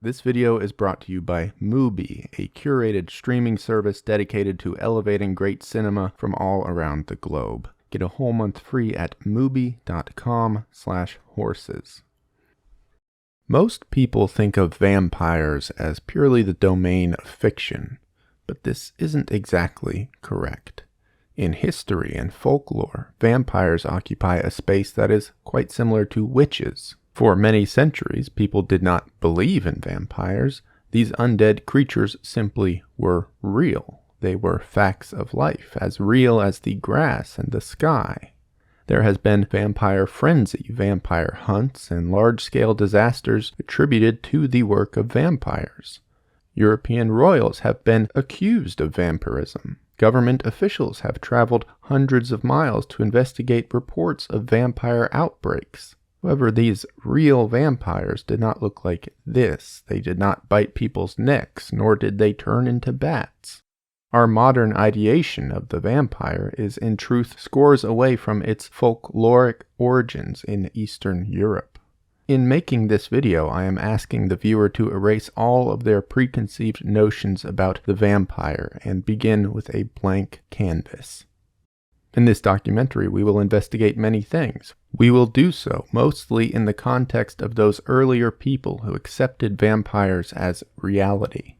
This video is brought to you by Mubi, a curated streaming service dedicated to elevating great cinema from all around the globe. Get a whole month free at mubi.com/horses. Most people think of vampires as purely the domain of fiction, but this isn't exactly correct. In history and folklore, vampires occupy a space that is quite similar to witches. For many centuries, people did not believe in vampires. These undead creatures simply were real. They were facts of life, as real as the grass and the sky. There has been vampire frenzy, vampire hunts, and large-scale disasters attributed to the work of vampires. European royals have been accused of vampirism. Government officials have traveled hundreds of miles to investigate reports of vampire outbreaks. However, these real vampires did not look like this. They did not bite people's necks, nor did they turn into bats. Our modern ideation of the vampire is in truth scores away from its folkloric origins in Eastern Europe. In making this video, I am asking the viewer to erase all of their preconceived notions about the vampire and begin with a blank canvas. In this documentary, we will investigate many things. We will do so mostly in the context of those earlier people who accepted vampires as reality.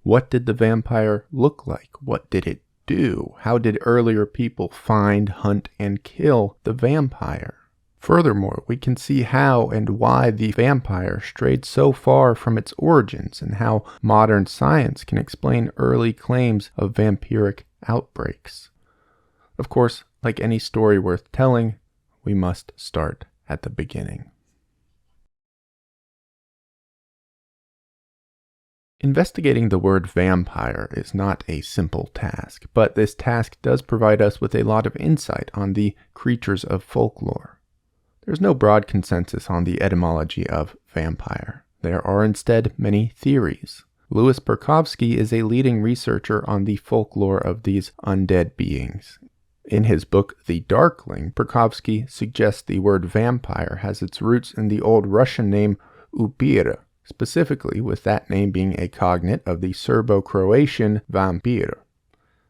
What did the vampire look like? What did it do? How did earlier people find, hunt, and kill the vampire? Furthermore, we can see how and why the vampire strayed so far from its origins and how modern science can explain early claims of vampiric outbreaks. Of course, like any story worth telling, we must start at the beginning. Investigating the word vampire is not a simple task, but this task does provide us with a lot of insight on the creatures of folklore. There's no broad consensus on the etymology of vampire. There are instead many theories. Louis Berkowski is a leading researcher on the folklore of these undead beings. In his book, The Darkling, Berkowski suggests the word vampire has its roots in the old Russian name Upir, specifically with that name being a cognate of the Serbo-Croatian vampir.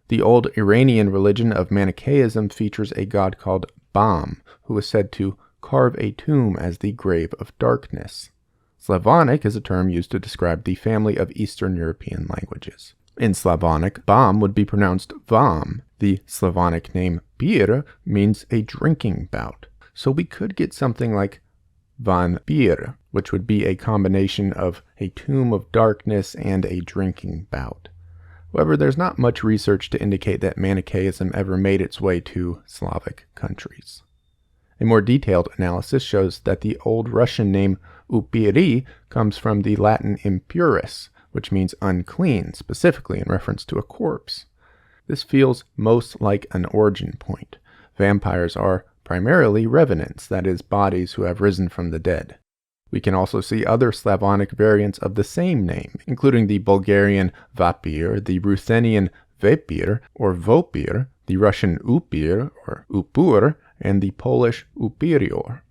The old Iranian religion of Manichaeism features a god called Bam, who is said to carve a tomb as the grave of darkness. Slavonic is a term used to describe the family of Eastern European languages. In Slavonic, Bam would be pronounced Vam. The Slavonic name Bir means a drinking bout. So we could get something like Van Bir, which would be a combination of a tomb of darkness and a drinking bout. However, there's not much research to indicate that Manichaeism ever made its way to Slavic countries. A more detailed analysis shows that the old Russian name Upiri comes from the Latin impurus, which means unclean, specifically in reference to a corpse. This feels most like an origin point. Vampires are primarily revenants, that is, bodies who have risen from the dead. We can also see other Slavonic variants of the same name, including the Bulgarian vapir, the Ruthenian vepir or vopir, the Russian upir or upur, and the Polish upirior.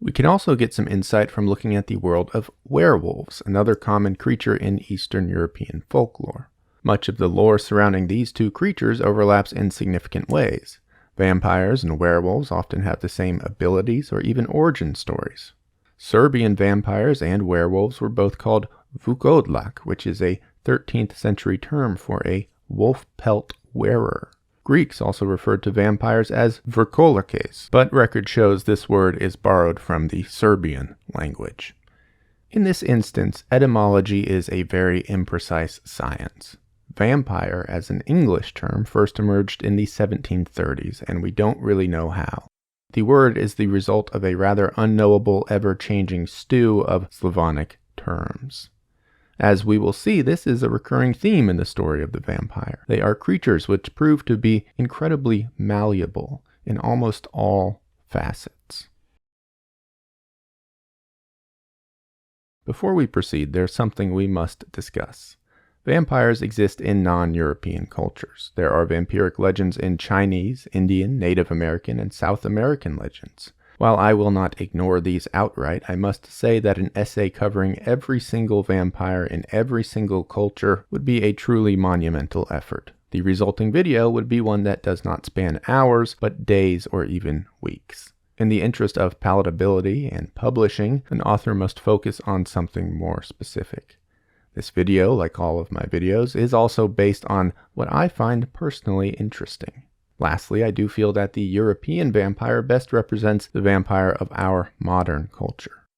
We can also get some insight from looking at the world of werewolves, another common creature in Eastern European folklore. Much of the lore surrounding these two creatures overlaps in significant ways. Vampires and werewolves often have the same abilities or even origin stories. Serbian vampires and werewolves were both called vukodlak, which is a 13th century term for a wolf pelt wearer. Greeks also referred to vampires as vrkolakes, but record shows this word is borrowed from the Serbian language. In this instance, etymology is a very imprecise science. Vampire as an English term first emerged in the 1730s, and we don't really know how. The word is the result of a rather unknowable, ever-changing stew of Slavonic terms. As we will see, this is a recurring theme in the story of the vampire. They are creatures which prove to be incredibly malleable in almost all facets. Before we proceed, there's something we must discuss. Vampires exist in non-European cultures. There are vampiric legends in Chinese, Indian, Native American, and South American legends. While I will not ignore these outright, I must say that an essay covering every single vampire in every single culture would be a truly monumental effort. The resulting video would be one that does not span hours, but days or even weeks. In the interest of palatability and publishing, an author must focus on something more specific. This video, like all of my videos, is also based on what I find personally interesting. Lastly, I do feel that the European vampire best represents the vampire of our modern culture.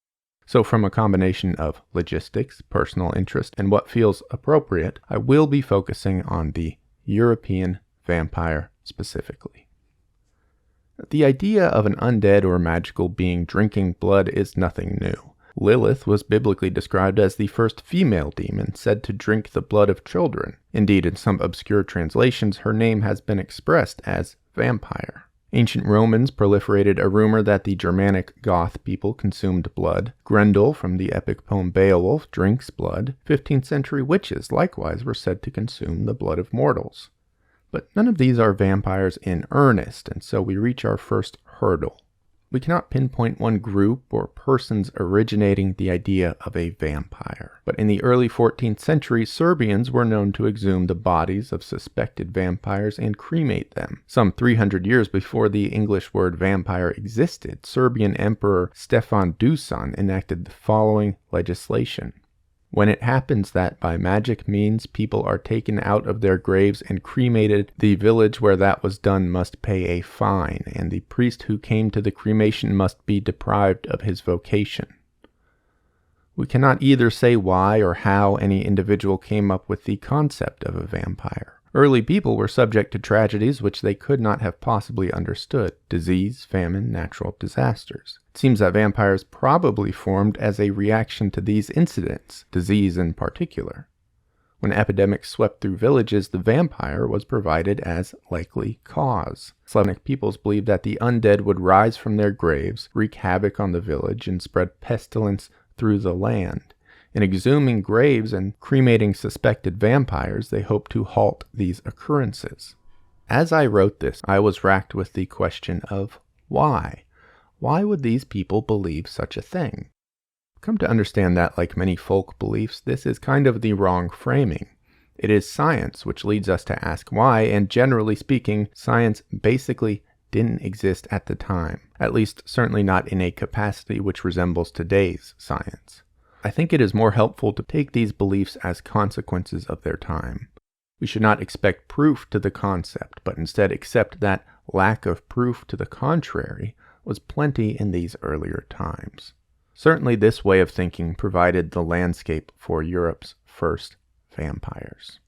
So from a combination of logistics, personal interest, and what feels appropriate, I will be focusing on the European vampire specifically. The idea of an undead or magical being drinking blood is nothing new. Lilith was biblically described as the first female demon said to drink the blood of children. Indeed, in some obscure translations, her name has been expressed as vampire. Ancient Romans proliferated a rumor that the Germanic Goth people consumed blood. Grendel from the epic poem Beowulf drinks blood. 15th century witches likewise were said to consume the blood of mortals. But none of these are vampires in earnest, and so we reach our first hurdle. We cannot pinpoint one group or persons originating the idea of a vampire. But in the early 14th century, Serbians were known to exhume the bodies of suspected vampires and cremate them. Some 300 years before the English word vampire existed, Serbian Emperor Stefan Dusan enacted the following legislation. When it happens that by magic means people are taken out of their graves and cremated, the village where that was done must pay a fine, and the priest who came to the cremation must be deprived of his vocation. We cannot either say why or how any individual came up with the concept of a vampire. Early people were subject to tragedies which they could not have possibly understood: disease, famine, natural disasters. It seems that vampires probably formed as a reaction to these incidents, disease in particular. When epidemics swept through villages, the vampire was provided as likely cause. Slavic peoples believed that the undead would rise from their graves, wreak havoc on the village, and spread pestilence through the land. In exhuming graves and cremating suspected vampires, they hoped to halt these occurrences. As I wrote this, I was racked with the question of why. Why would these people believe such a thing? Come to understand that, like many folk beliefs, this is kind of the wrong framing. It is science which leads us to ask why, and generally speaking, science basically didn't exist at the time, at least certainly not in a capacity which resembles today's science. I think it is more helpful to take these beliefs as consequences of their time. We should not expect proof to the concept, but instead accept that lack of proof to the contrary was plenty in these earlier times. Certainly this way of thinking provided the landscape for Europe's first vampires.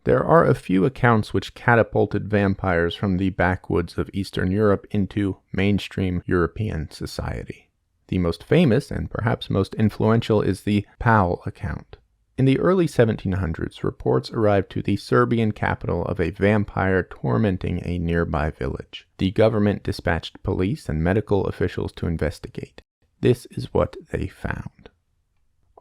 There are a few accounts which catapulted vampires from the backwoods of Eastern Europe into mainstream European society. The most famous and perhaps most influential is the Paole account. In the early 1700s, reports arrived to the Serbian capital of a vampire tormenting a nearby village. The government dispatched police and medical officials to investigate. This is what they found.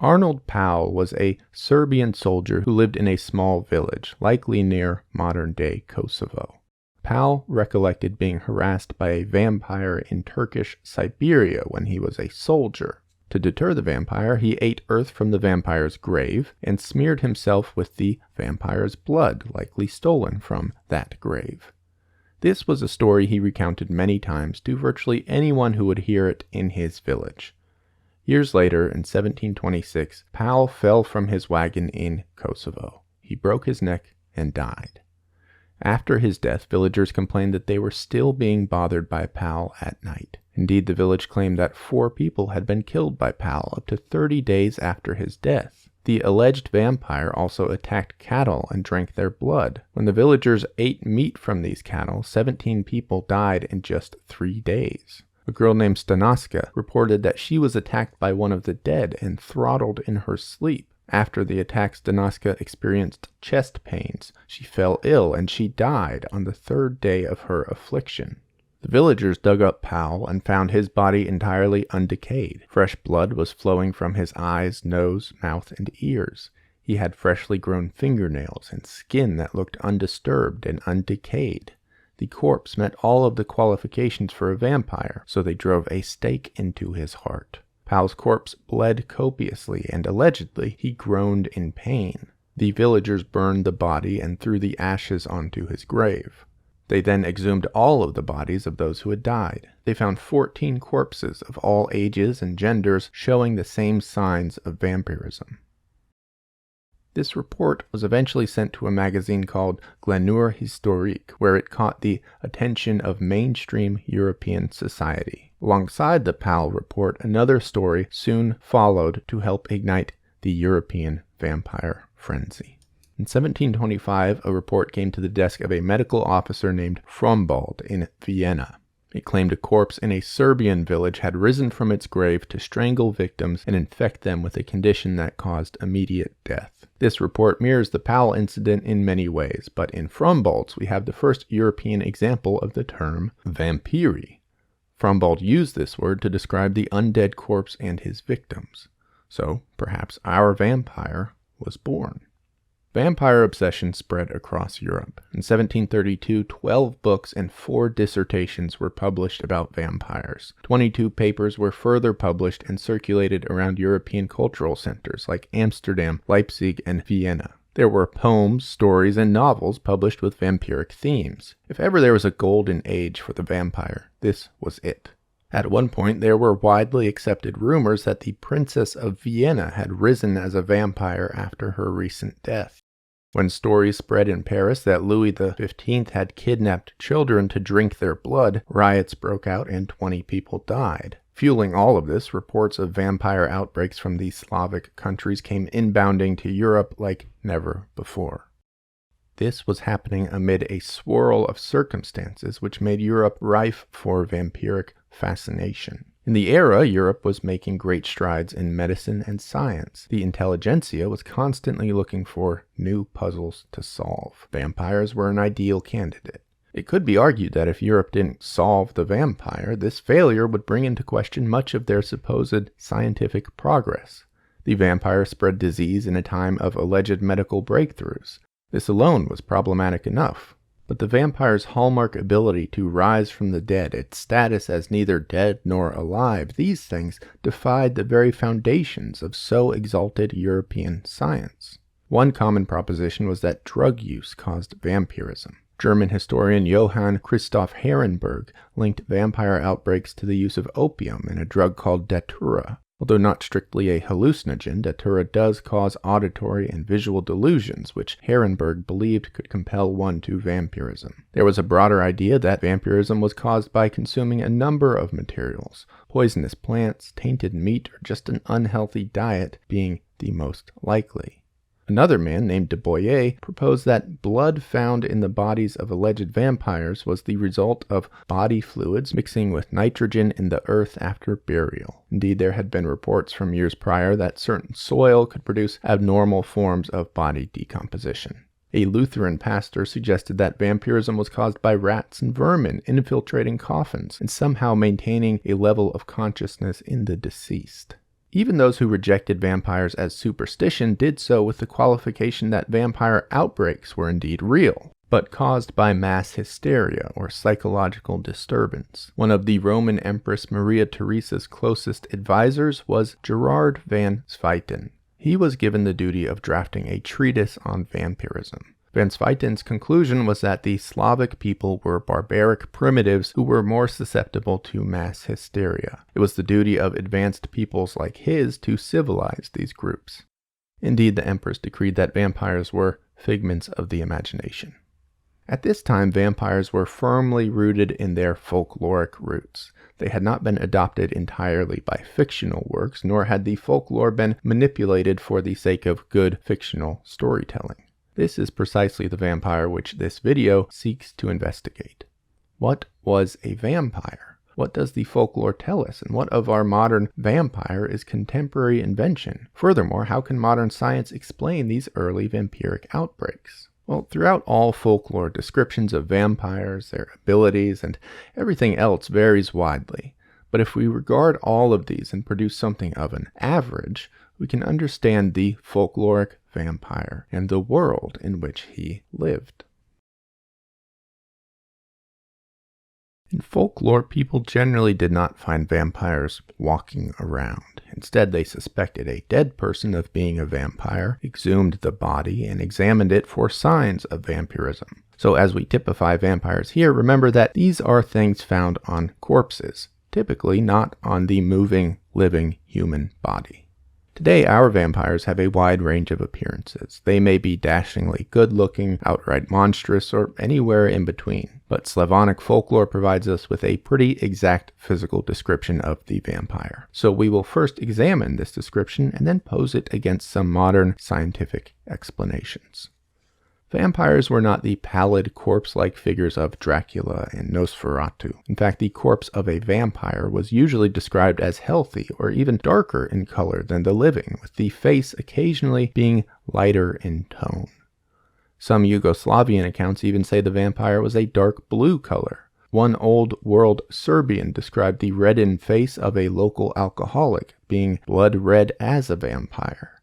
Arnold Paole was a Serbian soldier who lived in a small village, likely near modern-day Kosovo. Paole recollected being harassed by a vampire in Turkish Siberia when he was a soldier. To deter the vampire, he ate earth from the vampire's grave and smeared himself with the vampire's blood, likely stolen from that grave. This was a story he recounted many times to virtually anyone who would hear it in his village. Years later, in 1726, Paole fell from his wagon in Kosovo. He broke his neck and died. After his death, villagers complained that they were still being bothered by Paole at night. Indeed, the village claimed that 4 people had been killed by Paole up to 30 days after his death. The alleged vampire also attacked cattle and drank their blood. When the villagers ate meat from these cattle, 17 people died in just 3 days. A girl named Stanaska reported that she was attacked by one of the dead and throttled in her sleep. After the attack, Stanaska experienced chest pains. She fell ill and she died on the 3rd day of her affliction. The villagers dug up Paole and found his body entirely undecayed. Fresh blood was flowing from his eyes, nose, mouth, and ears. He had freshly grown fingernails and skin that looked undisturbed and undecayed. The corpse met all of the qualifications for a vampire, so they drove a stake into his heart. Paole's corpse bled copiously, and allegedly he groaned in pain. The villagers burned the body and threw the ashes onto his grave. They then exhumed all of the bodies of those who had died. They found 14 corpses of all ages and genders showing the same signs of vampirism. This report was eventually sent to a magazine called Glanure Historique, where it caught the attention of mainstream European society. Alongside the Paole report, another story soon followed to help ignite the European vampire frenzy. In 1725, a report came to the desk of a medical officer named Frombold in Vienna. It claimed a corpse in a Serbian village had risen from its grave to strangle victims and infect them with a condition that caused immediate death. This report mirrors the Paole incident in many ways, but in Frombold's we have the first European example of the term vampiri. Frombold used this word to describe the undead corpse and his victims. So perhaps our vampire was born. Vampire obsession spread across Europe. In 1732, 12 books and 4 dissertations were published about vampires. 22 papers were further published and circulated around European cultural centers like Amsterdam, Leipzig, and Vienna. There were poems, stories, and novels published with vampiric themes. If ever there was a golden age for the vampire, this was it. At one point, there were widely accepted rumors that the Princess of Vienna had risen as a vampire after her recent death. When stories spread in Paris that Louis XV had kidnapped children to drink their blood, riots broke out and 20 people died. Fueling all of this, reports of vampire outbreaks from these Slavic countries came inbounding to Europe like never before. This was happening amid a swirl of circumstances which made Europe rife for vampiric fascination. In the era, Europe was making great strides in medicine and science. The intelligentsia was constantly looking for new puzzles to solve. Vampires were an ideal candidate. It could be argued that if Europe didn't solve the vampire, this failure would bring into question much of their supposed scientific progress. The vampire spread disease in a time of alleged medical breakthroughs. This alone was problematic enough. But the vampire's hallmark ability to rise from the dead, its status as neither dead nor alive, these things defied the very foundations of so exalted European science. One common proposition was that drug use caused vampirism. German historian Johann Christoph Herrenberg linked vampire outbreaks to the use of opium and a drug called datura. Although not strictly a hallucinogen, datura does cause auditory and visual delusions, which Herrenberg believed could compel one to vampirism. There was a broader idea that vampirism was caused by consuming a number of materials, poisonous plants, tainted meat, or just an unhealthy diet being the most likely. Another man named de Boyer proposed that blood found in the bodies of alleged vampires was the result of body fluids mixing with nitrogen in the earth after burial. Indeed, there had been reports from years prior that certain soil could produce abnormal forms of body decomposition. A Lutheran pastor suggested that vampirism was caused by rats and vermin infiltrating coffins and somehow maintaining a level of consciousness in the deceased. Even those who rejected vampires as superstition did so with the qualification that vampire outbreaks were indeed real, but caused by mass hysteria or psychological disturbance. One of the Roman Empress Maria Theresa's closest advisors was Gerard van Swieten. He was given the duty of drafting a treatise on vampirism. Van Swieten's conclusion was that the Slavic people were barbaric primitives who were more susceptible to mass hysteria. It was the duty of advanced peoples like his to civilize these groups. Indeed, the empress decreed that vampires were figments of the imagination. At this time, vampires were firmly rooted in their folkloric roots. They had not been adopted entirely by fictional works, nor had the folklore been manipulated for the sake of good fictional storytelling. This is precisely the vampire which this video seeks to investigate. What was a vampire? What does the folklore tell us? And what of our modern vampire is contemporary invention? Furthermore, how can modern science explain these early vampiric outbreaks? Well, throughout all folklore, descriptions of vampires, their abilities, and everything else varies widely. But if we regard all of these and produce something of an average, we can understand the folkloric vampire and the world in which he lived. In folklore, people generally did not find vampires walking around. Instead, they suspected a dead person of being a vampire, exhumed the body, and examined it for signs of vampirism. So as we typify vampires here, remember that these are things found on corpses, typically not on the moving, living human body. Today, our vampires have a wide range of appearances. They may be dashingly good-looking, outright monstrous, or anywhere in between. But Slavonic folklore provides us with a pretty exact physical description of the vampire. So we will first examine this description and then pose it against some modern scientific explanations. Vampires were not the pallid, corpse-like figures of Dracula and Nosferatu. In fact, the corpse of a vampire was usually described as healthy or even darker in color than the living, with the face occasionally being lighter in tone. Some Yugoslavian accounts even say the vampire was a dark blue color. One old world Serbian described the reddened face of a local alcoholic being blood red as a vampire.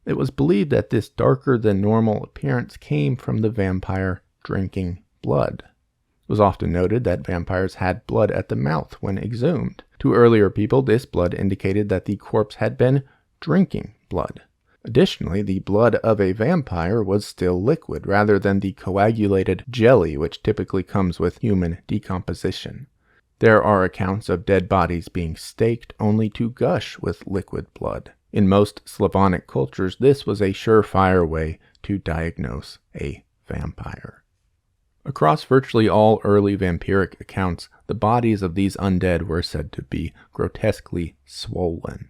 It was believed that this darker than normal appearance came from the vampire drinking blood. It was often noted that vampires had blood at the mouth when exhumed. To earlier people, this blood indicated that the corpse had been drinking blood. Additionally, the blood of a vampire was still liquid rather than the coagulated jelly which typically comes with human decomposition. There are accounts of dead bodies being staked only to gush with liquid blood. In most Slavonic cultures, this was a surefire way to diagnose a vampire. Across virtually all early vampiric accounts, the bodies of these undead were said to be grotesquely swollen.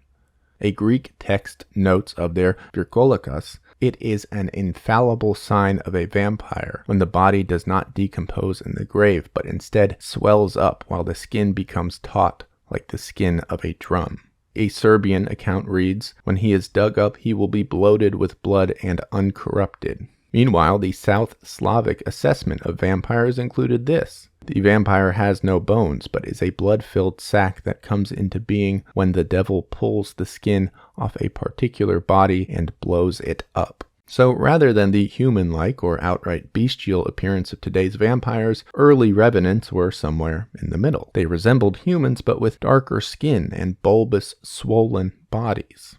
A Greek text notes of their virkolikas, it is an infallible sign of a vampire when the body does not decompose in the grave, but instead swells up while the skin becomes taut like the skin of a drum. A Serbian account reads, when he is dug up, he will be bloated with blood and uncorrupted. Meanwhile, the South Slavic assessment of vampires included this. The vampire has no bones, but is a blood-filled sac that comes into being when the devil pulls the skin off a particular body and blows it up. So rather than the human-like or outright bestial appearance of today's vampires, early revenants were somewhere in the middle. They resembled humans but with darker skin and bulbous, swollen bodies.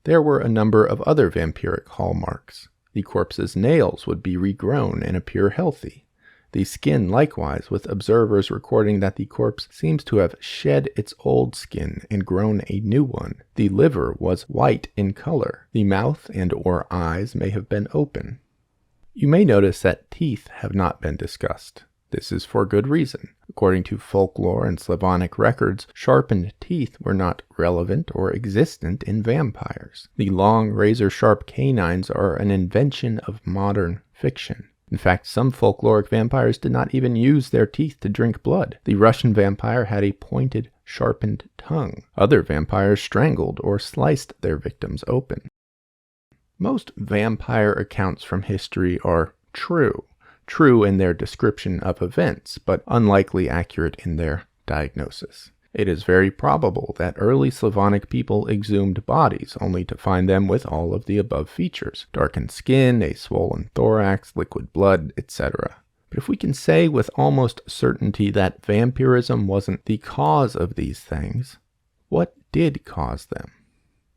There were a number of other vampiric hallmarks. The corpse's nails would be regrown and appear healthy. The skin likewise, with observers recording that the corpse seems to have shed its old skin and grown a new one. The liver was white in color. The mouth and or eyes may have been open. You may notice that teeth have not been discussed. This is for good reason. According to folklore and Slavonic records, sharpened teeth were not relevant or existent in vampires. The long, razor-sharp canines are an invention of modern fiction. In fact, some folkloric vampires did not even use their teeth to drink blood. The Russian vampire had a pointed, sharpened tongue. Other vampires strangled or sliced their victims open. Most vampire accounts from history are true in their description of events, but unlikely accurate in their diagnosis. It is very probable that early Slavonic people exhumed bodies only to find them with all of the above features: darkened skin, a swollen thorax, liquid blood, etc. But if we can say with almost certainty that vampirism wasn't the cause of these things, what did cause them?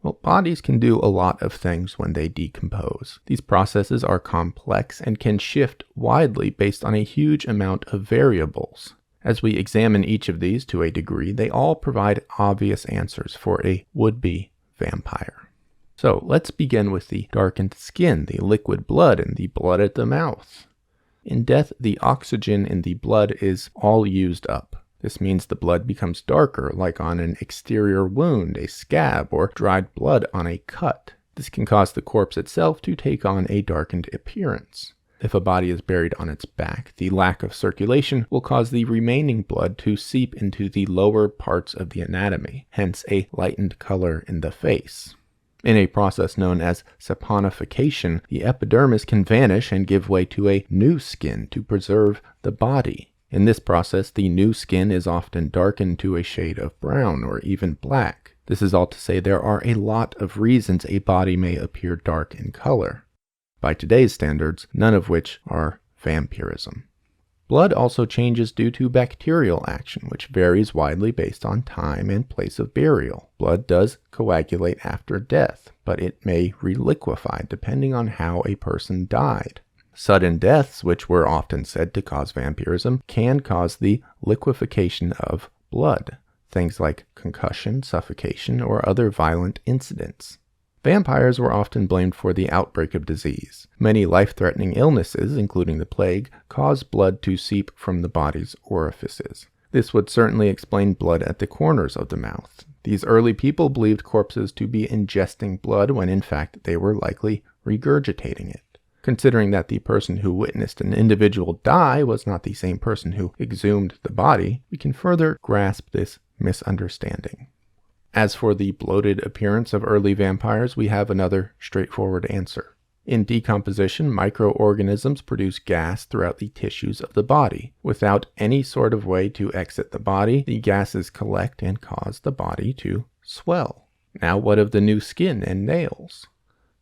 Well, bodies can do a lot of things when they decompose. These processes are complex and can shift widely based on a huge amount of variables. As we examine each of these to a degree, they all provide obvious answers for a would-be vampire. So let's begin with the darkened skin, the liquid blood, and the blood at the mouth. In death, the oxygen in the blood is all used up. This means the blood becomes darker, like on an exterior wound, a scab, or dried blood on a cut. This can cause the corpse itself to take on a darkened appearance. If a body is buried on its back, the lack of circulation will cause the remaining blood to seep into the lower parts of the anatomy, hence a lightened color in the face. In a process known as saponification, the epidermis can vanish and give way to a new skin to preserve the body. In this process, the new skin is often darkened to a shade of brown or even black. This is all to say there are a lot of reasons a body may appear dark in color. By today's standards, none of which are vampirism. Blood also changes due to bacterial action, which varies widely based on time and place of burial. Blood does coagulate after death, but it may reliquefy depending on how a person died. Sudden deaths, which were often said to cause vampirism, can cause the liquefaction of blood, things like concussion, suffocation, or other violent incidents. Vampires were often blamed for the outbreak of disease. Many life-threatening illnesses, including the plague, caused blood to seep from the body's orifices. This would certainly explain blood at the corners of the mouth. These early people believed corpses to be ingesting blood when in fact they were likely regurgitating it. Considering that the person who witnessed an individual die was not the same person who exhumed the body, we can further grasp this misunderstanding. As for the bloated appearance of early vampires, we have another straightforward answer. In decomposition, microorganisms produce gas throughout the tissues of the body. Without any sort of way to exit the body, the gases collect and cause the body to swell. Now, what of the new skin and nails?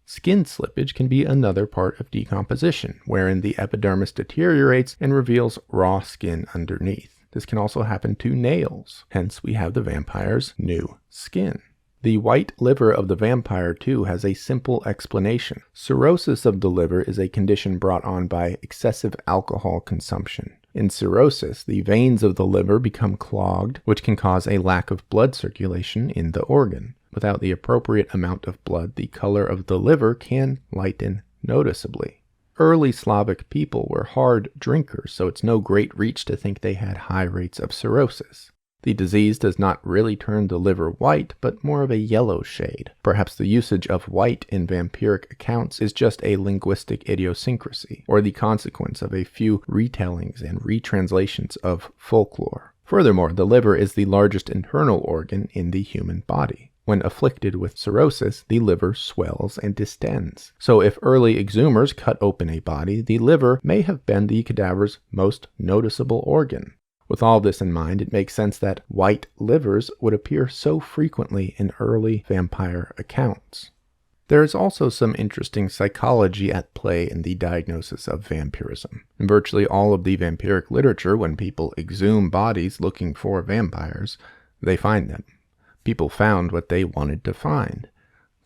Skin slippage can be another part of decomposition, wherein the epidermis deteriorates and reveals raw skin underneath. This can also happen to nails, hence we have the vampire's new skin. The white liver of the vampire, too, has a simple explanation. Cirrhosis of the liver is a condition brought on by excessive alcohol consumption. In cirrhosis, the veins of the liver become clogged, which can cause a lack of blood circulation in the organ. Without the appropriate amount of blood, the color of the liver can lighten noticeably. Early Slavic people were hard drinkers, so it's no great reach to think they had high rates of cirrhosis. The disease does not really turn the liver white, but more of a yellow shade. Perhaps the usage of white in vampiric accounts is just a linguistic idiosyncrasy, or the consequence of a few retellings and retranslations of folklore. Furthermore, the liver is the largest internal organ in the human body. When afflicted with cirrhosis, the liver swells and distends. So if early exhumers cut open a body, the liver may have been the cadaver's most noticeable organ. With all this in mind, it makes sense that white livers would appear so frequently in early vampire accounts. There is also some interesting psychology at play in the diagnosis of vampirism. In virtually all of the vampiric literature, when people exhume bodies looking for vampires, they find them. People found what they wanted to find.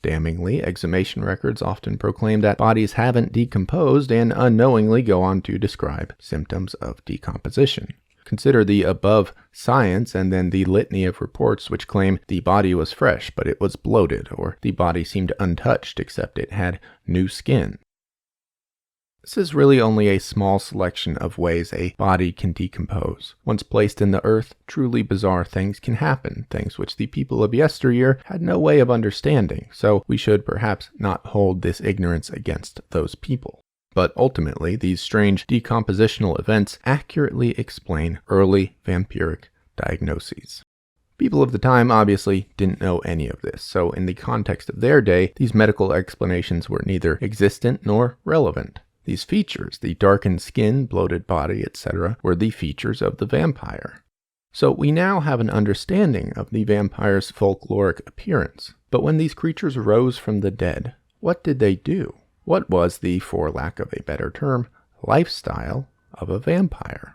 Damningly, exhumation records often proclaim that bodies haven't decomposed and unknowingly go on to describe symptoms of decomposition. Consider the above science and then the litany of reports which claim the body was fresh but it was bloated, or the body seemed untouched except it had new skin. This is really only a small selection of ways a body can decompose. Once placed in the earth, truly bizarre things can happen, things which the people of yesteryear had no way of understanding, so we should perhaps not hold this ignorance against those people. But ultimately, these strange decompositional events accurately explain early vampiric diagnoses. People of the time obviously didn't know any of this, so in the context of their day, these medical explanations were neither existent nor relevant. These features, the darkened skin, bloated body, etc., were the features of the vampire. So we now have an understanding of the vampire's folkloric appearance. But when these creatures rose from the dead, what did they do? What was the, for lack of a better term, lifestyle of a vampire?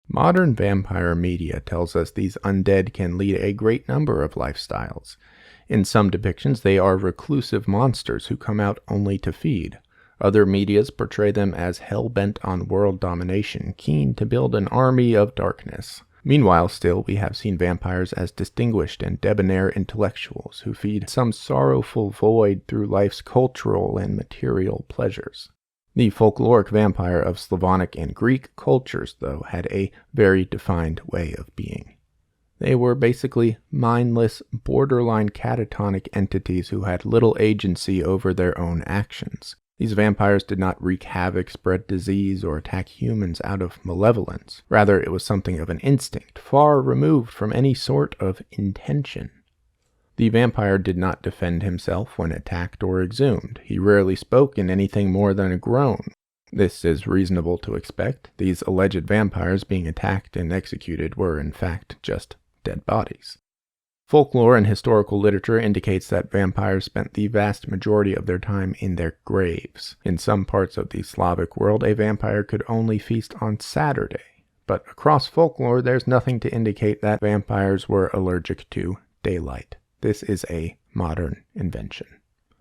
Modern vampire media tells us these undead can lead a great number of lifestyles. In some depictions, they are reclusive monsters who come out only to feed. Other medias portray them as hell-bent on world domination, keen to build an army of darkness. Meanwhile, still, we have seen vampires as distinguished and debonair intellectuals who feed some sorrowful void through life's cultural and material pleasures. The folkloric vampire of Slavonic and Greek cultures, though, had a very defined way of being. They were basically mindless, borderline catatonic entities who had little agency over their own actions. These vampires did not wreak havoc, spread disease, or attack humans out of malevolence. Rather, it was something of an instinct, far removed from any sort of intention. The vampire did not defend himself when attacked or exhumed. He rarely spoke in anything more than a groan. This is reasonable to expect. These alleged vampires being attacked and executed were, in fact, just dead bodies. Folklore and historical literature indicates that vampires spent the vast majority of their time in their graves. In some parts of the Slavic world, a vampire could only feast on Saturday. But across folklore, there's nothing to indicate that vampires were allergic to daylight. This is a modern invention.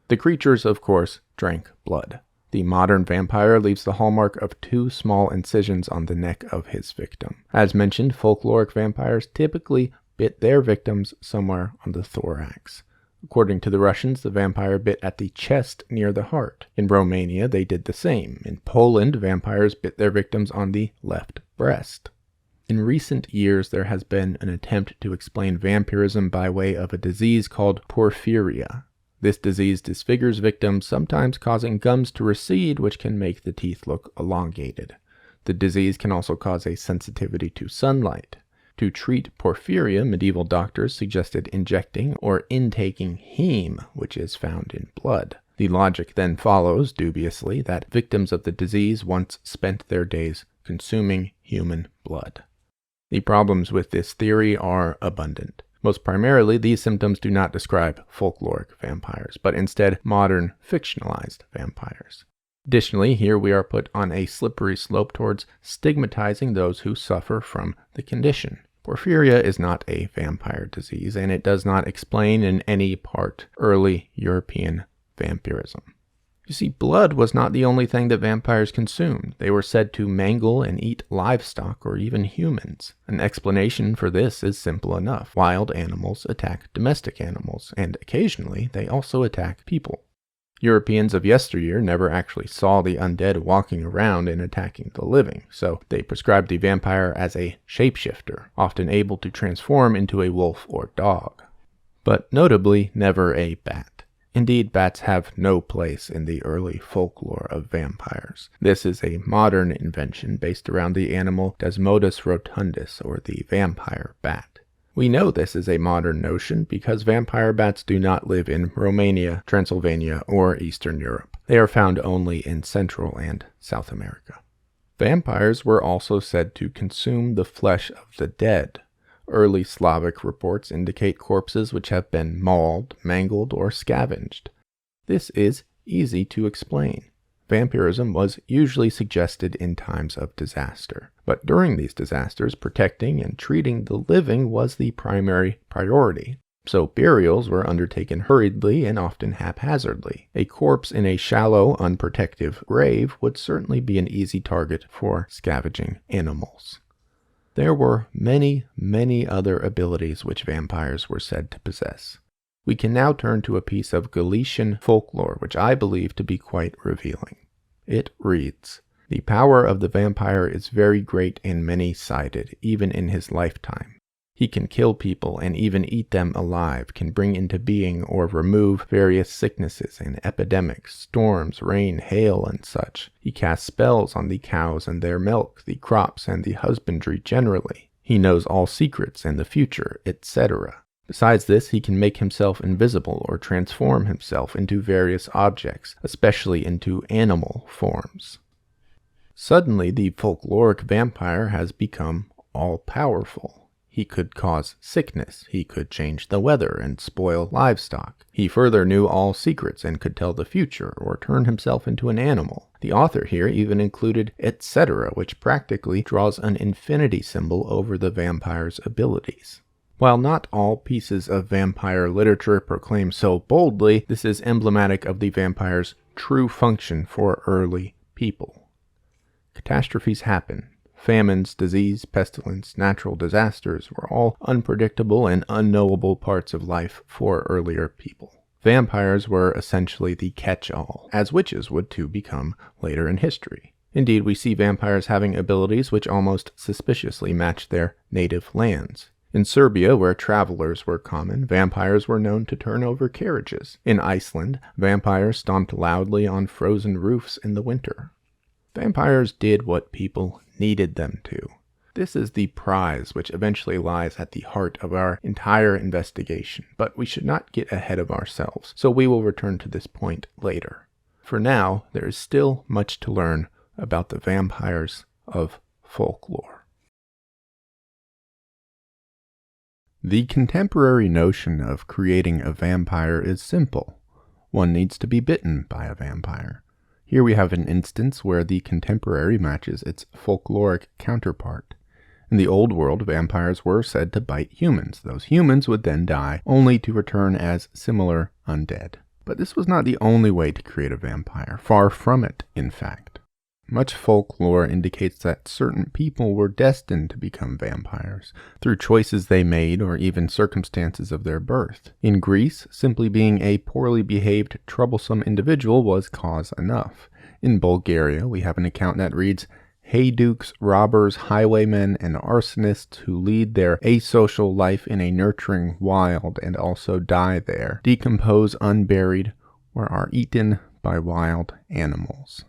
The creatures, of course, drank blood. The modern vampire leaves the hallmark of 2 small incisions on the neck of his victim. As mentioned, folkloric vampires typically bit their victims somewhere on the thorax. According to the Russians, the vampire bit at the chest near the heart. In Romania, they did the same. In Poland, vampires bit their victims on the left breast. In recent years, there has been an attempt to explain vampirism by way of a disease called porphyria. This disease disfigures victims, sometimes causing gums to recede, which can make the teeth look elongated. The disease can also cause a sensitivity to sunlight. To treat porphyria, medieval doctors suggested injecting or intaking heme, which is found in blood. The logic then follows, dubiously, that victims of the disease once spent their days consuming human blood. The problems with this theory are abundant. Most primarily, these symptoms do not describe folkloric vampires, but instead modern fictionalized vampires. Additionally, here we are put on a slippery slope towards stigmatizing those who suffer from the condition. Porphyria is not a vampire disease, and it does not explain in any part early European vampirism. You see, blood was not the only thing that vampires consumed. They were said to mangle and eat livestock or even humans. An explanation for this is simple enough. Wild animals attack domestic animals, and occasionally they also attack people. Europeans of yesteryear never actually saw the undead walking around and attacking the living, so they prescribed the vampire as a shapeshifter, often able to transform into a wolf or dog. But notably, never a bat. Indeed, bats have no place in the early folklore of vampires. This is a modern invention based around the animal Desmodus rotundus, or the vampire bat. We know this is a modern notion because vampire bats do not live in Romania, Transylvania, or Eastern Europe. They are found only in Central and South America. Vampires were also said to consume the flesh of the dead. Early Slavic reports indicate corpses which have been mauled, mangled, or scavenged. This is easy to explain. Vampirism was usually suggested in times of disaster, but during these disasters, protecting and treating the living was the primary priority. So burials were undertaken hurriedly and often haphazardly. A corpse in a shallow, unprotected grave would certainly be an easy target for scavenging animals. There were many, many other abilities which vampires were said to possess. We can now turn to a piece of Galician folklore, which I believe to be quite revealing. It reads, "The power of the vampire is very great and many-sided, even in his lifetime. He can kill people and even eat them alive, can bring into being or remove various sicknesses and epidemics, storms, rain, hail, and such. He casts spells on the cows and their milk, the crops and the husbandry generally. He knows all secrets and the future, etc. Besides this, he can make himself invisible or transform himself into various objects, especially into animal forms." Suddenly, the folkloric vampire has become all-powerful. He could cause sickness, he could change the weather and spoil livestock. He further knew all secrets and could tell the future or turn himself into an animal. The author here even included etc., which practically draws an infinity symbol over the vampire's abilities. While not all pieces of vampire literature proclaim so boldly, this is emblematic of the vampire's true function for early people. Catastrophes happen. Famines, disease, pestilence, natural disasters were all unpredictable and unknowable parts of life for earlier people. Vampires were essentially the catch-all, as witches would too become later in history. Indeed, we see vampires having abilities which almost suspiciously match their native lands. In Serbia, where travelers were common, vampires were known to turn over carriages. In Iceland, vampires stomped loudly on frozen roofs in the winter. Vampires did what people needed them to. This is the prize which eventually lies at the heart of our entire investigation, but we should not get ahead of ourselves, so we will return to this point later. For now, there is still much to learn about the vampires of folklore. The contemporary notion of creating a vampire is simple. One needs to be bitten by a vampire. Here we have an instance where the contemporary matches its folkloric counterpart. In the old world, vampires were said to bite humans. Those humans would then die, only to return as similar undead. But this was not the only way to create a vampire. Far from it, in fact. Much folklore indicates that certain people were destined to become vampires, through choices they made or even circumstances of their birth. In Greece, simply being a poorly behaved, troublesome individual was cause enough. In Bulgaria, we have an account that reads, "Haydukes, robbers, highwaymen, and arsonists who lead their asocial life in a nurturing wild and also die there, decompose unburied, or are eaten by wild animals."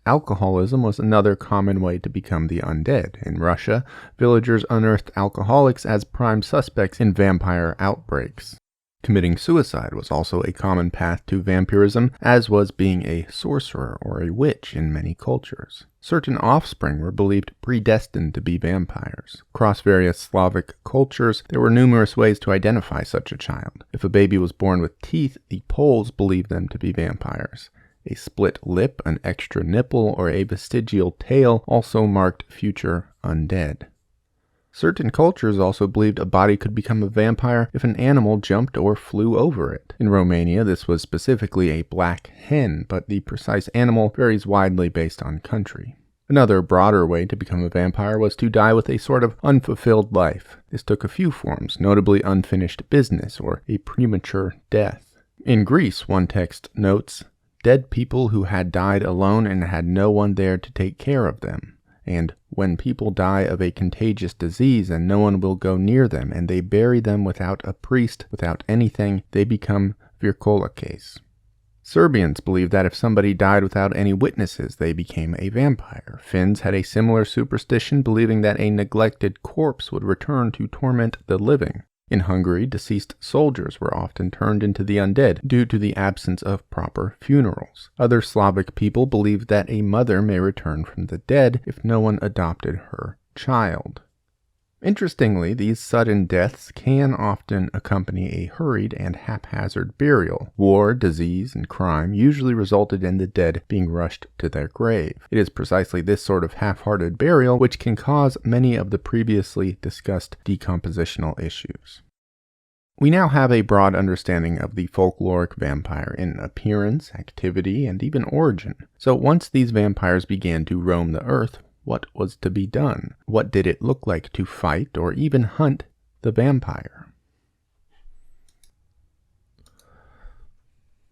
Alcoholism was another common way to become the undead. In Russia, villagers unearthed alcoholics as prime suspects in vampire outbreaks. Committing suicide was also a common path to vampirism, as was being a sorcerer or a witch in many cultures. Certain offspring were believed predestined to be vampires. Across various Slavic cultures, there were numerous ways to identify such a child. If a baby was born with teeth, the Poles believed them to be vampires. A split lip, an extra nipple, or a vestigial tail also marked future undead. Certain cultures also believed a body could become a vampire if an animal jumped or flew over it. In Romania, this was specifically a black hen, but the precise animal varies widely based on country. Another broader way to become a vampire was to die with a sort of unfulfilled life. This took a few forms, notably unfinished business or a premature death. In Greece, one text notes, "Dead people who had died alone and had no one there to take care of them. And when people die of a contagious disease and no one will go near them, and they bury them without a priest, without anything, they become virkolakes." Serbians believed that if somebody died without any witnesses, they became a vampire. Finns had a similar superstition, believing that a neglected corpse would return to torment the living. In Hungary, deceased soldiers were often turned into the undead due to the absence of proper funerals. Other Slavic people believed that a mother may return from the dead if no one adopted her child. Interestingly, these sudden deaths can often accompany a hurried and haphazard burial. War, disease, and crime usually resulted in the dead being rushed to their grave. It is precisely this sort of half-hearted burial which can cause many of the previously discussed decompositional issues. We now have a broad understanding of the folkloric vampire in appearance, activity, and even origin. So once these vampires began to roam the earth, what was to be done? What did it look like to fight or even hunt the vampire?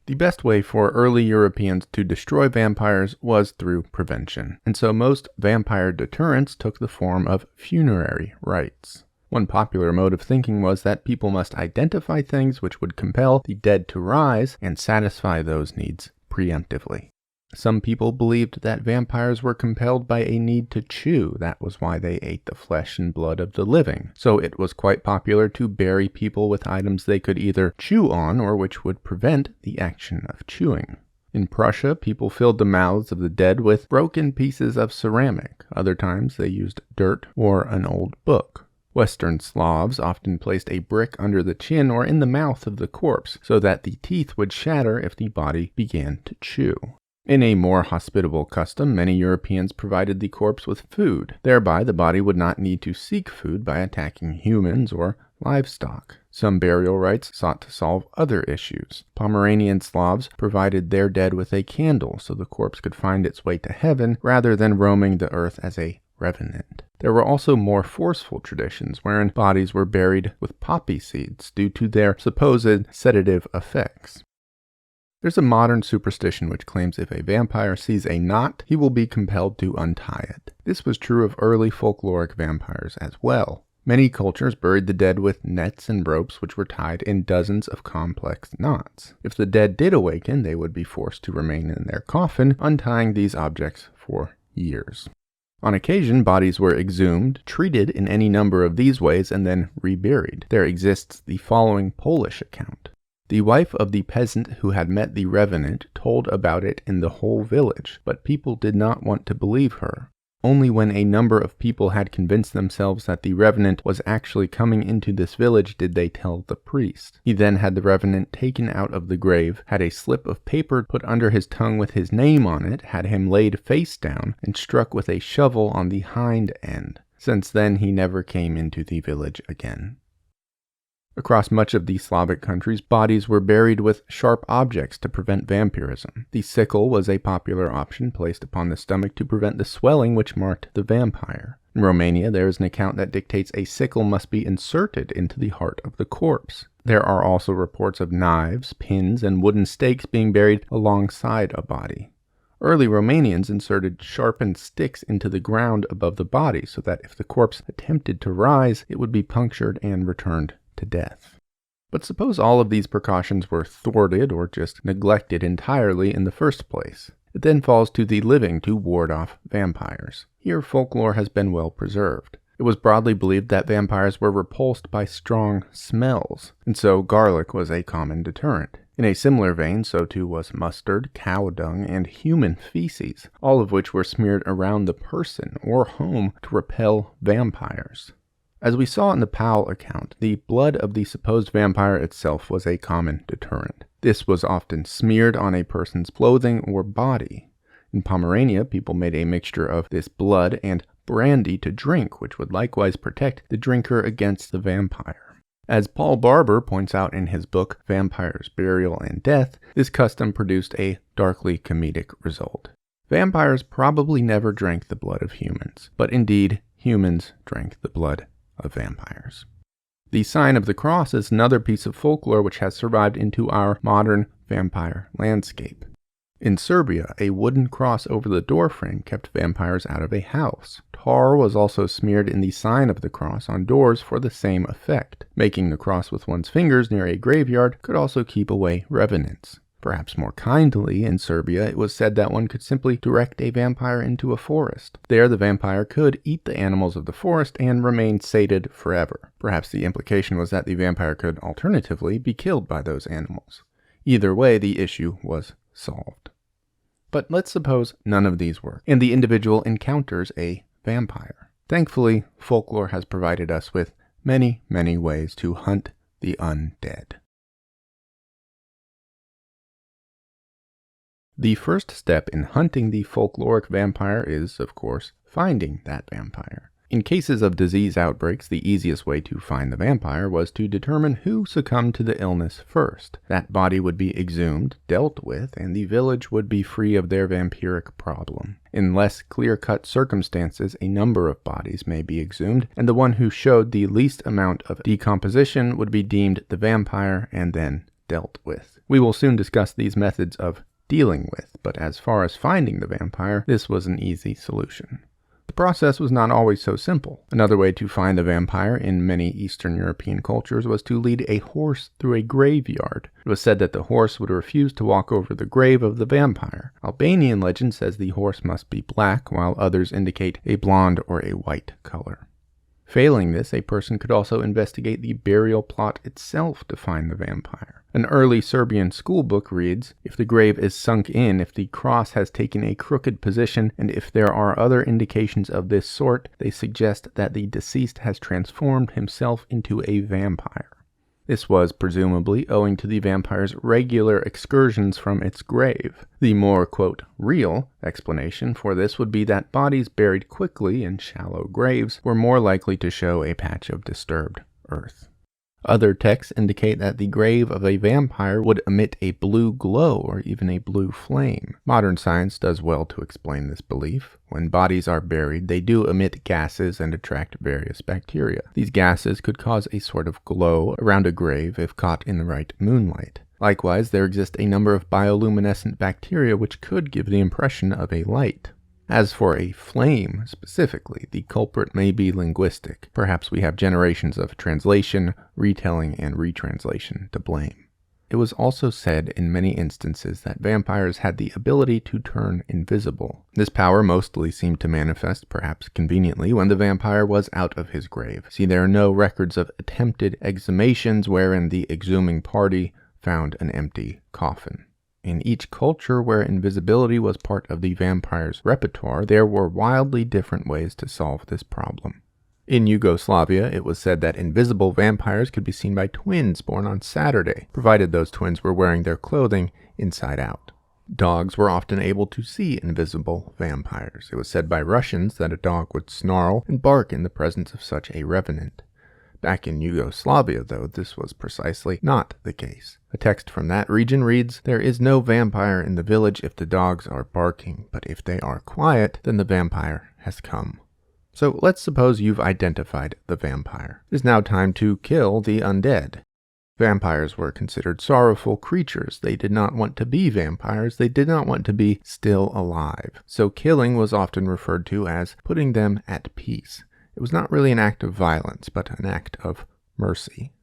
The best way for early Europeans to destroy vampires was through prevention, and so most vampire deterrence took the form of funerary rites. One popular mode of thinking was that people must identify things which would compel the dead to rise and satisfy those needs preemptively. Some people believed that vampires were compelled by a need to chew. That was why they ate the flesh and blood of the living. So it was quite popular to bury people with items they could either chew on or which would prevent the action of chewing. In Prussia, people filled the mouths of the dead with broken pieces of ceramic. Other times they used dirt or an old book. Western Slavs often placed a brick under the chin or in the mouth of the corpse so that the teeth would shatter if the body began to chew. In a more hospitable custom, many Europeans provided the corpse with food. Thereby, the body would not need to seek food by attacking humans or livestock. Some burial rites sought to solve other issues. Pomeranian Slavs provided their dead with a candle so the corpse could find its way to heaven rather than roaming the earth as a revenant. There were also more forceful traditions wherein bodies were buried with poppy seeds due to their supposed sedative effects. There's a modern superstition which claims if a vampire sees a knot, he will be compelled to untie it. This was true of early folkloric vampires as well. Many cultures buried the dead with nets and ropes which were tied in dozens of complex knots. If the dead did awaken, they would be forced to remain in their coffin, untying these objects for years. On occasion, bodies were exhumed, treated in any number of these ways, and then reburied. There exists the following Polish account. The wife of the peasant who had met the revenant told about it in the whole village, but people did not want to believe her. Only when a number of people had convinced themselves that the revenant was actually coming into this village did they tell the priest. He then had the revenant taken out of the grave, had a slip of paper put under his tongue with his name on it, had him laid face down, and struck with a shovel on the hind end. Since then he never came into the village again. Across much of the Slavic countries, bodies were buried with sharp objects to prevent vampirism. The sickle was a popular option placed upon the stomach to prevent the swelling which marked the vampire. In Romania, there is an account that dictates a sickle must be inserted into the heart of the corpse. There are also reports of knives, pins, and wooden stakes being buried alongside a body. Early Romanians inserted sharpened sticks into the ground above the body so that if the corpse attempted to rise, it would be punctured and returned to death. But suppose all of these precautions were thwarted or just neglected entirely in the first place. It then falls to the living to ward off vampires. Here folklore has been well preserved. It was broadly believed that vampires were repulsed by strong smells, and so garlic was a common deterrent. In a similar vein, so too was mustard, cow dung, and human feces, all of which were smeared around the person or home to repel vampires. As we saw in the Paole account, the blood of the supposed vampire itself was a common deterrent. This was often smeared on a person's clothing or body. In Pomerania, people made a mixture of this blood and brandy to drink, which would likewise protect the drinker against the vampire. As Paul Barber points out in his book Vampires, Burial, and Death, this custom produced a darkly comedic result. Vampires probably never drank the blood of humans, but indeed, humans drank the blood of vampires. The sign of the cross is another piece of folklore which has survived into our modern vampire landscape. In Serbia, a wooden cross over the doorframe kept vampires out of a house. Tar was also smeared in the sign of the cross on doors for the same effect. Making the cross with one's fingers near a graveyard could also keep away revenants. Perhaps more kindly, in Serbia, it was said that one could simply direct a vampire into a forest. There, the vampire could eat the animals of the forest and remain sated forever. Perhaps the implication was that the vampire could alternatively be killed by those animals. Either way, the issue was solved. But let's suppose none of these work, and the individual encounters a vampire. Thankfully, folklore has provided us with many, many ways to hunt the undead. The first step in hunting the folkloric vampire is, of course, finding that vampire. In cases of disease outbreaks, the easiest way to find the vampire was to determine who succumbed to the illness first. That body would be exhumed, dealt with, and the village would be free of their vampiric problem. In less clear-cut circumstances, a number of bodies may be exhumed, and the one who showed the least amount of decomposition would be deemed the vampire and then dealt with. We will soon discuss these methods of dealing with, but as far as finding the vampire, this was an easy solution. The process was not always so simple. Another way to find the vampire in many Eastern European cultures was to lead a horse through a graveyard. It was said that the horse would refuse to walk over the grave of the vampire. Albanian legend says the horse must be black, while others indicate a blonde or a white color. Failing this, a person could also investigate the burial plot itself to find the vampire. An early Serbian schoolbook reads, "If the grave is sunk in, if the cross has taken a crooked position, and if there are other indications of this sort, they suggest that the deceased has transformed himself into a vampire." This was presumably owing to the vampire's regular excursions from its grave. The more, quote, real explanation for this would be that bodies buried quickly in shallow graves were more likely to show a patch of disturbed earth. Other texts indicate that the grave of a vampire would emit a blue glow or even a blue flame. Modern science does well to explain this belief. When bodies are buried, they do emit gases and attract various bacteria. These gases could cause a sort of glow around a grave if caught in the right moonlight. Likewise, there exist a number of bioluminescent bacteria which could give the impression of a light. As for a flame, specifically, the culprit may be linguistic. Perhaps we have generations of translation, retelling, and retranslation to blame. It was also said in many instances that vampires had the ability to turn invisible. This power mostly seemed to manifest, perhaps conveniently, when the vampire was out of his grave. See, there are no records of attempted exhumations wherein the exhuming party found an empty coffin. In each culture where invisibility was part of the vampire's repertoire, there were wildly different ways to solve this problem. In Yugoslavia, it was said that invisible vampires could be seen by twins born on Saturday, provided those twins were wearing their clothing inside out. Dogs were often able to see invisible vampires. It was said by Russians that a dog would snarl and bark in the presence of such a revenant. Back in Yugoslavia, though, this was precisely not the case. A text from that region reads, "There is no vampire in the village if the dogs are barking, but if they are quiet, then the vampire has come." So let's suppose you've identified the vampire. It is now time to kill the undead. Vampires were considered sorrowful creatures. They did not want to be vampires. They did not want to be still alive. So killing was often referred to as putting them at peace. It was not really an act of violence, but an act of mercy.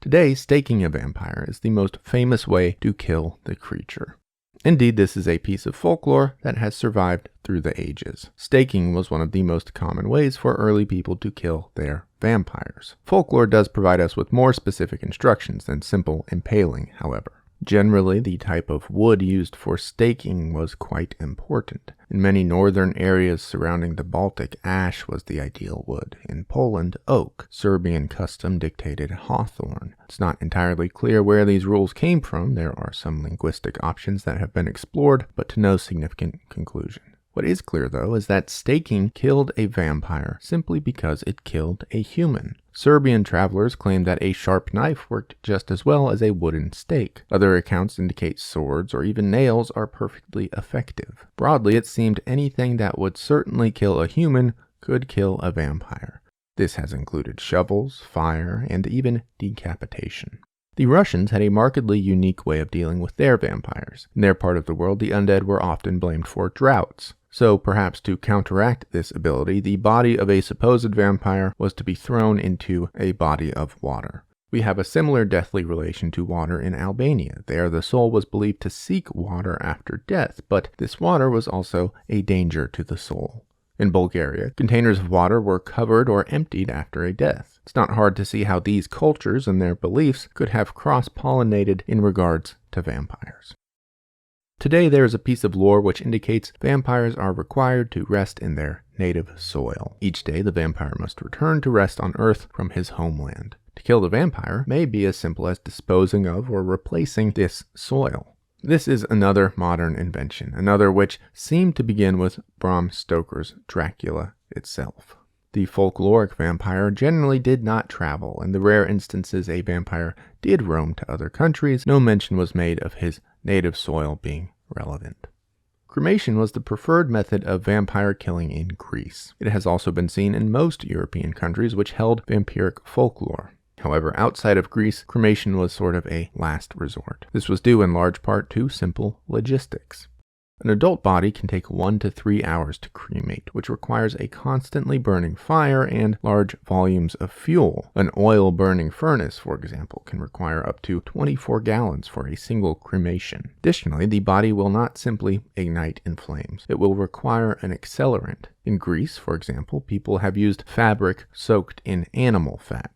Today, staking a vampire is the most famous way to kill the creature. Indeed, this is a piece of folklore that has survived through the ages. Staking was one of the most common ways for early people to kill their vampires. Folklore does provide us with more specific instructions than simple impaling, however. Generally, the type of wood used for staking was quite important. In many northern areas surrounding the Baltic, ash was the ideal wood. In Poland, oak. Serbian custom dictated hawthorn. It's not entirely clear where these rules came from. There are some linguistic options that have been explored, but to no significant conclusion. What is clear, though, is that staking killed a vampire simply because it killed a human. Serbian travelers claimed that a sharp knife worked just as well as a wooden stake. Other accounts indicate swords or even nails are perfectly effective. Broadly, it seemed anything that would certainly kill a human could kill a vampire. This has included shovels, fire, and even decapitation. The Russians had a markedly unique way of dealing with their vampires. In their part of the world, the undead were often blamed for droughts. So perhaps to counteract this ability, the body of a supposed vampire was to be thrown into a body of water. We have a similar deathly relation to water in Albania. There, the soul was believed to seek water after death, but this water was also a danger to the soul. In Bulgaria, containers of water were covered or emptied after a death. It's not hard to see how these cultures and their beliefs could have cross-pollinated in regards to vampires. Today, there is a piece of lore which indicates vampires are required to rest in their native soil. Each day, the vampire must return to rest on Earth from his homeland. To kill the vampire may be as simple as disposing of or replacing this soil. This is another modern invention, another which seemed to begin with Bram Stoker's Dracula itself. The folkloric vampire generally did not travel. In the rare instances a vampire did roam to other countries, no mention was made of his native soil being relevant. Cremation was the preferred method of vampire killing in Greece. It has also been seen in most European countries which held vampiric folklore. However, outside of Greece, cremation was sort of a last resort. This was due in large part to simple logistics. An adult body can take 1 to 3 hours to cremate, which requires a constantly burning fire and large volumes of fuel. An oil-burning furnace, for example, can require up to 24 gallons for a single cremation. Additionally, the body will not simply ignite in flames. It will require an accelerant. In Greece, for example, people have used fabric soaked in animal fat.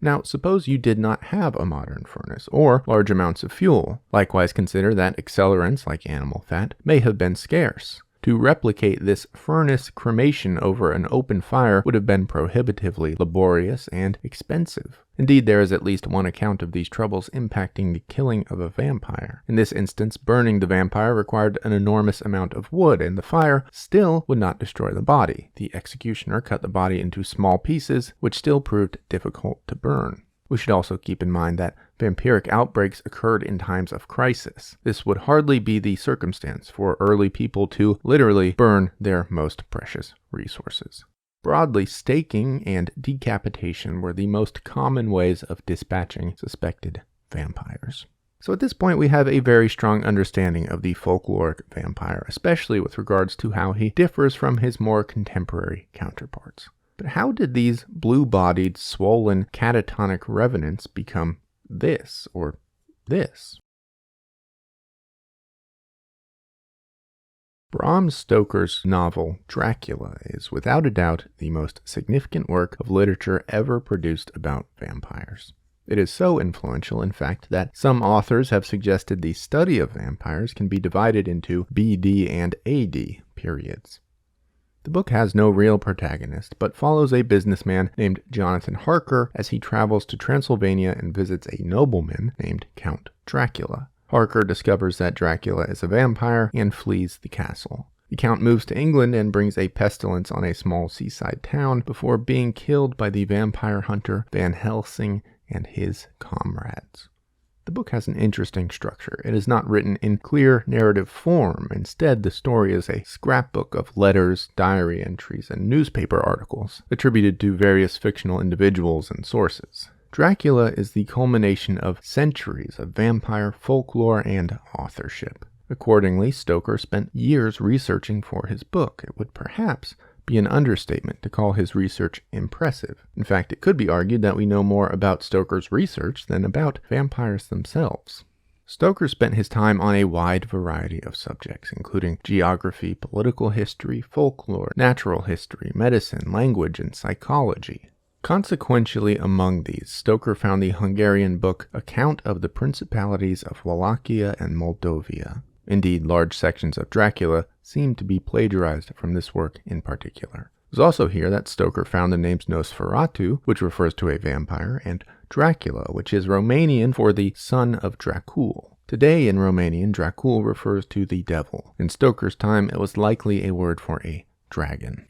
Now, suppose you did not have a modern furnace or large amounts of fuel. Likewise, consider that accelerants like animal fat may have been scarce. To replicate this furnace cremation over an open fire would have been prohibitively laborious and expensive. Indeed, there is at least one account of these troubles impacting the killing of a vampire. In this instance, burning the vampire required an enormous amount of wood, and the fire still would not destroy the body. The executioner cut the body into small pieces, which still proved difficult to burn. We should also keep in mind that vampiric outbreaks occurred in times of crisis. This would hardly be the circumstance for early people to literally burn their most precious resources. Broadly, staking and decapitation were the most common ways of dispatching suspected vampires. So at this point, we have a very strong understanding of the folkloric vampire, especially with regards to how he differs from his more contemporary counterparts. But how did these blue-bodied, swollen, catatonic revenants become this or this? Bram Stoker's novel Dracula is without a doubt the most significant work of literature ever produced about vampires. It is so influential, in fact, that some authors have suggested the study of vampires can be divided into BD and AD periods. The book has no real protagonist, but follows a businessman named Jonathan Harker as he travels to Transylvania and visits a nobleman named Count Dracula. Harker discovers that Dracula is a vampire and flees the castle. The Count moves to England and brings a pestilence on a small seaside town before being killed by the vampire hunter Van Helsing and his comrades. The book has an interesting structure. It is not written in clear narrative form. Instead, the story is a scrapbook of letters, diary entries, and newspaper articles attributed to various fictional individuals and sources. Dracula is the culmination of centuries of vampire folklore and authorship. Accordingly, Stoker spent years researching for his book. It would perhaps be an understatement to call his research impressive. In fact, it could be argued that we know more about Stoker's research than about vampires themselves. Stoker spent his time on a wide variety of subjects, including geography, political history, folklore, natural history, medicine, language, and psychology. Consequentially, among these, Stoker found the Hungarian book Account of the Principalities of Wallachia and Moldavia. Indeed, large sections of Dracula seem to be plagiarized from this work in particular. It was also here that Stoker found the names Nosferatu, which refers to a vampire, and Dracula, which is Romanian for the son of Dracul. Today in Romanian, Dracul refers to the devil. In Stoker's time, it was likely a word for a dragon.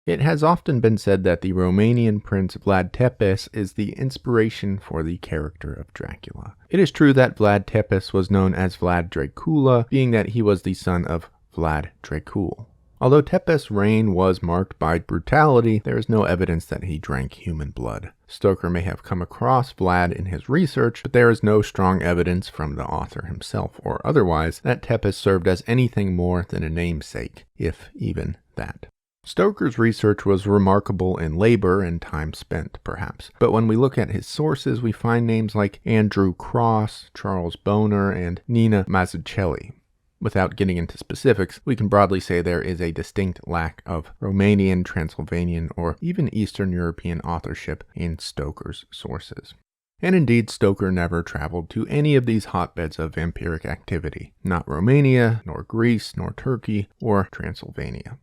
It has often been said that the Romanian prince Vlad Tepes is the inspiration for the character of Dracula. It is true that Vlad Tepes was known as Vlad Dracula, being that he was the son of Vlad Dracul. Although Tepes' reign was marked by brutality, there is no evidence that he drank human blood. Stoker may have come across Vlad in his research, but there is no strong evidence from the author himself or otherwise that Tepes served as anything more than a namesake, if even that. Stoker's research was remarkable in labor and time spent, perhaps, but when we look at his sources, we find names like Andrew Cross, Charles Boner, and Nina Mazzucchelli. Without getting into specifics, we can broadly say there is a distinct lack of Romanian, Transylvanian, or even Eastern European authorship in Stoker's sources. And indeed, Stoker never traveled to any of these hotbeds of vampiric activity, not Romania, nor Greece, nor Turkey, or Transylvania.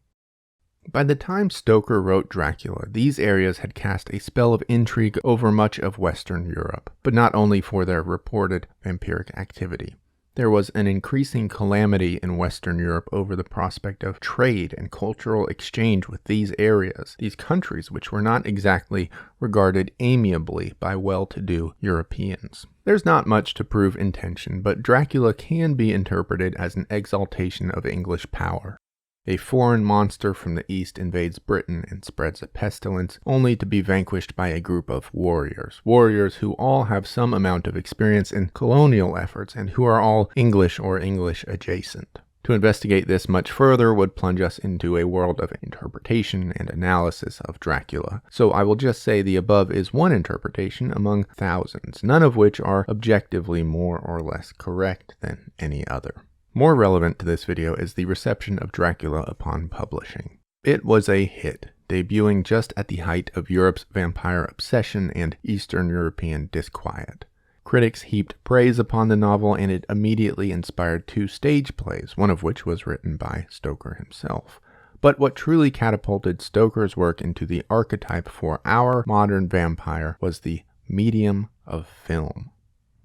By the time Stoker wrote Dracula, these areas had cast a spell of intrigue over much of Western Europe, but not only for their reported vampiric activity. There was an increasing calamity in Western Europe over the prospect of trade and cultural exchange with these areas, these countries which were not exactly regarded amiably by well-to-do Europeans. There's not much to prove intention, but Dracula can be interpreted as an exaltation of English power. A foreign monster from the east invades Britain and spreads a pestilence, only to be vanquished by a group of warriors who all have some amount of experience in colonial efforts and who are all English or English adjacent. To investigate this much further would plunge us into a world of interpretation and analysis of Dracula, so I will just say the above is one interpretation among thousands, none of which are objectively more or less correct than any other. More relevant to this video is the reception of Dracula upon publishing. It was a hit, debuting just at the height of Europe's vampire obsession and Eastern European disquiet. Critics heaped praise upon the novel, and it immediately inspired 2 stage plays, one of which was written by Stoker himself. But what truly catapulted Stoker's work into the archetype for our modern vampire was the medium of film.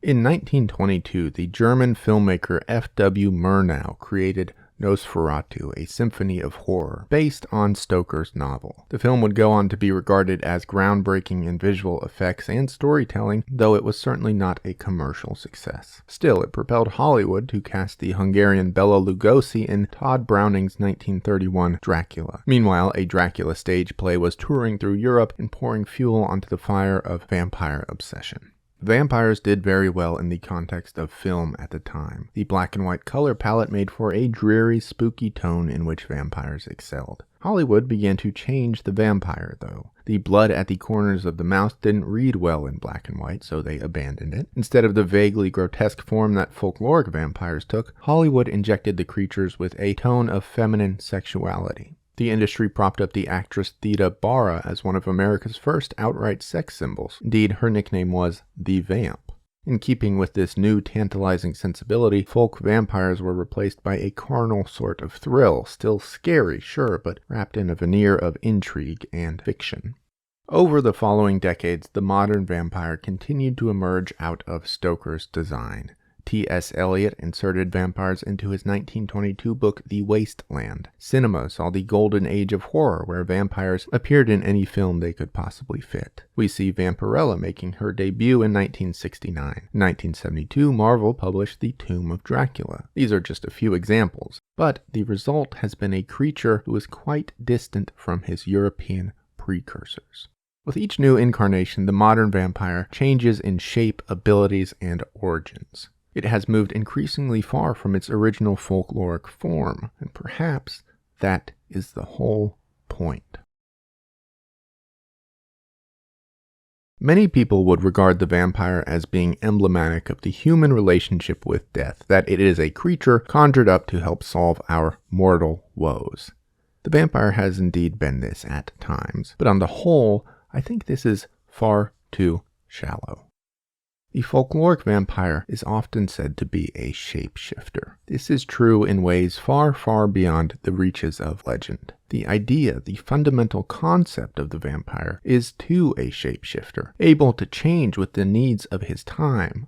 In 1922, the German filmmaker F.W. Murnau created Nosferatu, a symphony of horror, based on Stoker's novel. The film would go on to be regarded as groundbreaking in visual effects and storytelling, though it was certainly not a commercial success. Still, it propelled Hollywood to cast the Hungarian Bela Lugosi in Todd Browning's 1931 Dracula. Meanwhile, a Dracula stage play was touring through Europe and pouring fuel onto the fire of vampire obsession. Vampires did very well in the context of film at the time. The black and white color palette made for a dreary, spooky tone in which vampires excelled. Hollywood began to change the vampire, though. The blood at the corners of the mouth didn't read well in black and white, so they abandoned it. Instead of the vaguely grotesque form that folkloric vampires took, Hollywood injected the creatures with a tone of feminine sexuality. The industry propped up the actress Theda Bara as one of America's first outright sex symbols. Indeed, her nickname was the Vamp. In keeping with this new tantalizing sensibility, folk vampires were replaced by a carnal sort of thrill, still scary, sure, but wrapped in a veneer of intrigue and fiction. Over the following decades, the modern vampire continued to emerge out of Stoker's design. T.S. Eliot inserted vampires into his 1922 book The Wasteland. Cinema saw the golden age of horror, where vampires appeared in any film they could possibly fit. We see Vampirella making her debut in 1969. In 1972, Marvel published The Tomb of Dracula. These are just a few examples, but the result has been a creature who is quite distant from his European precursors. With each new incarnation, the modern vampire changes in shape, abilities, and origins. It has moved increasingly far from its original folkloric form, and perhaps that is the whole point. Many people would regard the vampire as being emblematic of the human relationship with death, that it is a creature conjured up to help solve our mortal woes. The vampire has indeed been this at times, but on the whole, I think this is far too shallow. The folkloric vampire is often said to be a shapeshifter. This is true in ways far, far beyond the reaches of legend. The idea, the fundamental concept of the vampire is too a shapeshifter, able to change with the needs of his time.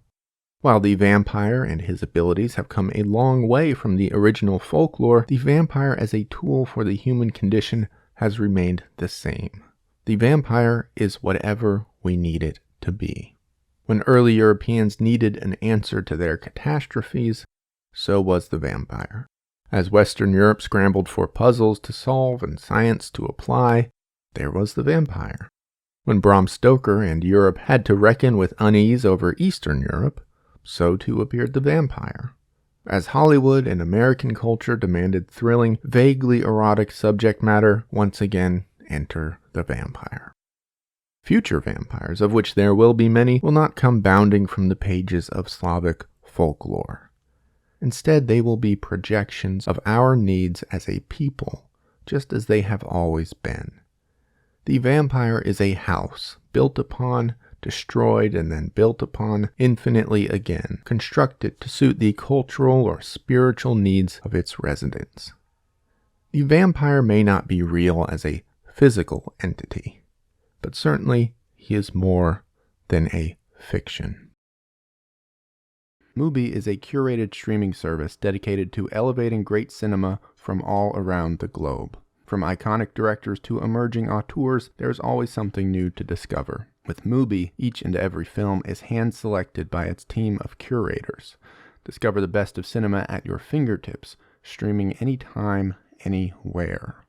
While the vampire and his abilities have come a long way from the original folklore, the vampire as a tool for the human condition has remained the same. The vampire is whatever we need it to be. When early Europeans needed an answer to their catastrophes, so was the vampire. As Western Europe scrambled for puzzles to solve and science to apply, there was the vampire. When Bram Stoker and Europe had to reckon with unease over Eastern Europe, so too appeared the vampire. As Hollywood and American culture demanded thrilling, vaguely erotic subject matter, once again enter the vampire. Future vampires, of which there will be many, will not come bounding from the pages of Slavic folklore. Instead, they will be projections of our needs as a people, just as they have always been. The vampire is a house, built upon, destroyed, and then built upon infinitely again, constructed to suit the cultural or spiritual needs of its residents. The vampire may not be real as a physical entity, but certainly he is more than a fiction. Mubi is a curated streaming service dedicated to elevating great cinema from all around the globe. From iconic directors to emerging auteurs, there's always something new to discover. With Mubi, each and every film is hand-selected by its team of curators. Discover the best of cinema at your fingertips, streaming anytime, anywhere.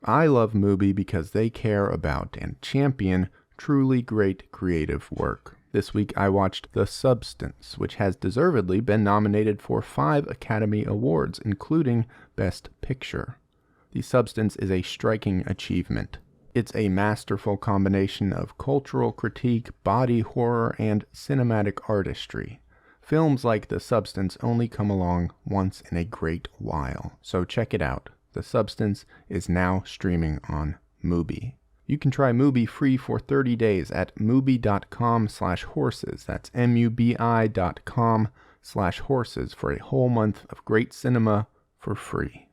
I love Mubi because they care about and champion truly great creative work. This week I watched The Substance, which has deservedly been nominated for 5 Academy Awards, including Best Picture. The Substance is a striking achievement. It's a masterful combination of cultural critique, body horror, and cinematic artistry. Films like The Substance only come along once in a great while, so check it out. The Substance is now streaming on Mubi. You can try Mubi free for 30 days at mubi.com/horses. That's mubi.com/horses for a whole month of great cinema for free.